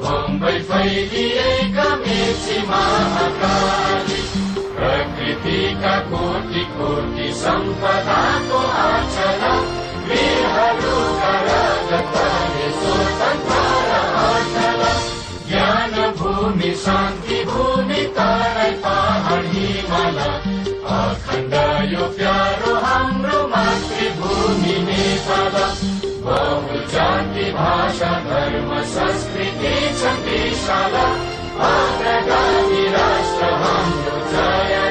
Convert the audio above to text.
बम्बई फैलिएका मेची महाकाली प्रकृतिका कोटि कोटि सम्पदाको आचला वीरहरूका रगतले स्वतन्त्र अचला ज्ञान भूमि शान्ति भूमि तराई पहाड हिमाल अखण्ड यो प्यारो हाम्रो मातृभूमि नेपाल बहुजाति भाषा धर्म संस्कृति छन् विशाल अग्रगामी राष्ट्र हाम्रो जय